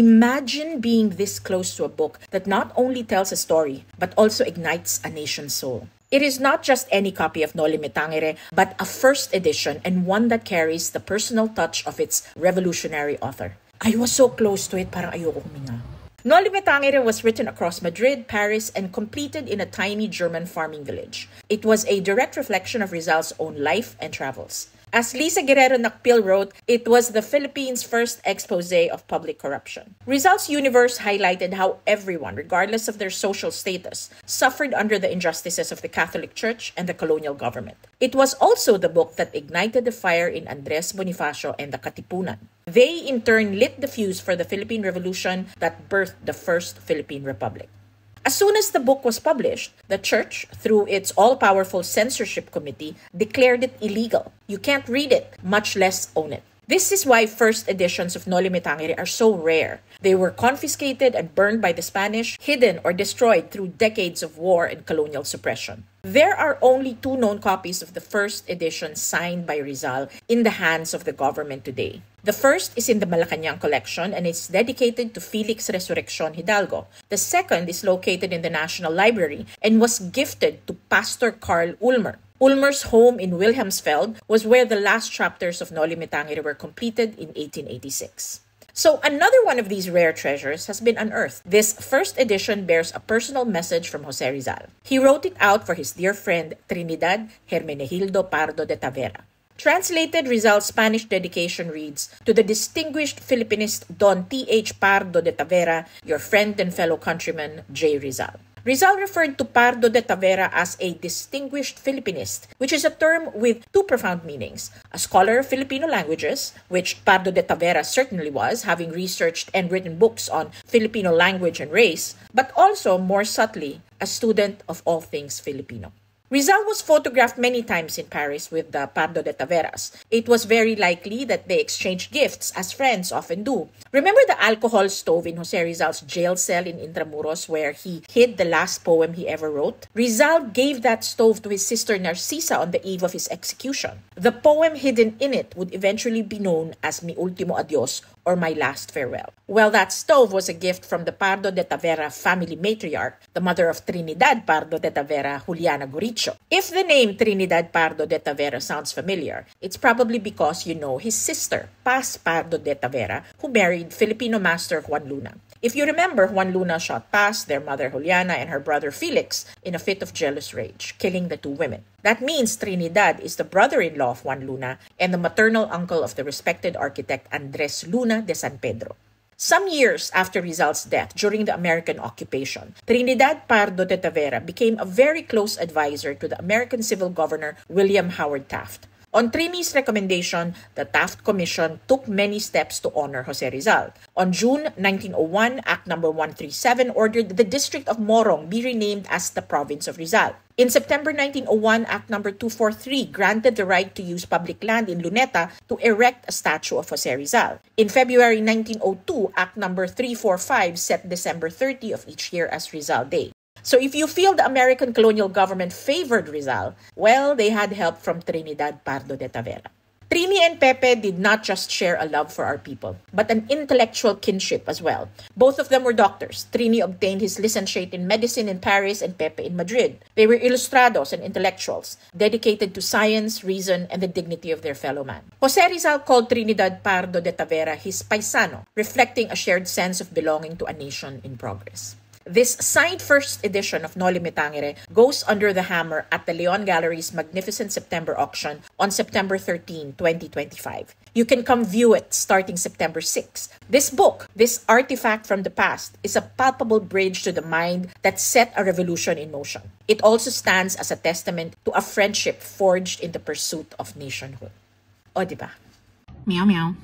Imagine being this close to a book that not only tells a story, but also ignites a nation's soul. It is not just any copy of Noli Me Tangere, but a first edition and one that carries the personal touch of its revolutionary author. I was so close to it, parang ayoko huminga. Noli Me Tangere was written across Madrid, Paris, and completed in a tiny German farming village. It was a direct reflection of Rizal's own life and travels. As Lisa Guerrero Nakpil wrote, it was the Philippines' first expose of public corruption. Rizal's universe highlighted how everyone, regardless of their social status, suffered under the injustices of the Catholic Church and the colonial government. It was also the book that ignited the fire in Andres Bonifacio and the Katipunan. They, in turn, lit the fuse for the Philippine Revolution that birthed the first Philippine Republic. As soon as the book was published, the church, through its all-powerful censorship committee, declared it illegal. You can't read it, much less own it. This is why first editions of Noli Me Tangere are so rare. They were confiscated and burned by the Spanish, hidden or destroyed through decades of war and colonial suppression. There are only 2 known copies of the first edition signed by Rizal in the hands of the government today. The first is in the Malacañang collection and is dedicated to Felix Resurrección Hidalgo. The second is located in the National Library and was gifted to Pastor Carl Ulmer. Ulmer's home in Wilhelmsfeld was where the last chapters of Noli Me Tangere were completed in 1886. So another one of these rare treasures has been unearthed. This first edition bears a personal message from Jose Rizal. He wrote it out for his dear friend Trinidad Hermenegildo Pardo de Tavera. Translated, Rizal's Spanish dedication reads, "To the distinguished Filipinist Don T.H. Pardo de Tavera, your friend and fellow countryman, J. Rizal." Rizal referred to Pardo de Tavera as a distinguished Filipinist, which is a term with 2 profound meanings. A scholar of Filipino languages, which Pardo de Tavera certainly was, having researched and written books on Filipino language and race, but also, more subtly, a student of all things Filipino. Rizal was photographed many times in Paris with the Pardo de Taveras. It was very likely that they exchanged gifts, as friends often do. Remember the alcohol stove in Jose Rizal's jail cell in Intramuros where he hid the last poem he ever wrote? Rizal gave that stove to his sister Narcisa on the eve of his execution. The poem hidden in it would eventually be known as Mi Ultimo Adios, or My Last Farewell. Well, that stove was a gift from the Pardo de Tavera family matriarch, the mother of Trinidad Pardo de Tavera, Juliana Goricho. If the name Trinidad Pardo de Tavera sounds familiar, it's probably because you know his sister, Paz Pardo de Tavera, who married Filipino master Juan Luna. If you remember, Juan Luna shot Paz, their mother Juliana, and her brother Felix in a fit of jealous rage, killing the 2 women. That means Trinidad is the brother-in-law of Juan Luna and the maternal uncle of the respected architect Andres Luna de San Pedro. Some years after Rizal's death during the American occupation, Trinidad Pardo de Tavera became a very close advisor to the American civil governor William Howard Taft. On Trini's recommendation, the Taft Commission took many steps to honor Jose Rizal. On June 1901, Act No. 137 ordered the district of Morong be renamed as the province of Rizal. In September 1901, Act No. 243 granted the right to use public land in Luneta to erect a statue of Jose Rizal. In February 1902, Act No. 345 set December 30 of each year as Rizal Day. So if you feel the American colonial government favored Rizal, well, they had help from Trinidad Pardo de Tavera. Trini and Pepe did not just share a love for our people, but an intellectual kinship as well. Both of them were doctors. Trini obtained his licentiate in medicine in Paris and Pepe in Madrid. They were ilustrados and intellectuals, dedicated to science, reason, and the dignity of their fellow man. Jose Rizal called Trinidad Pardo de Tavera his paisano, reflecting a shared sense of belonging to a nation in progress. This signed first edition of Noli Me Tangere goes under the hammer at the Leon Gallery's magnificent September auction on September 13, 2025. You can come view it starting September 6. This book, this artifact from the past, is a palpable bridge to the mind that set a revolution in motion. It also stands as a testament to a friendship forged in the pursuit of nationhood. O, diba? Meow meow.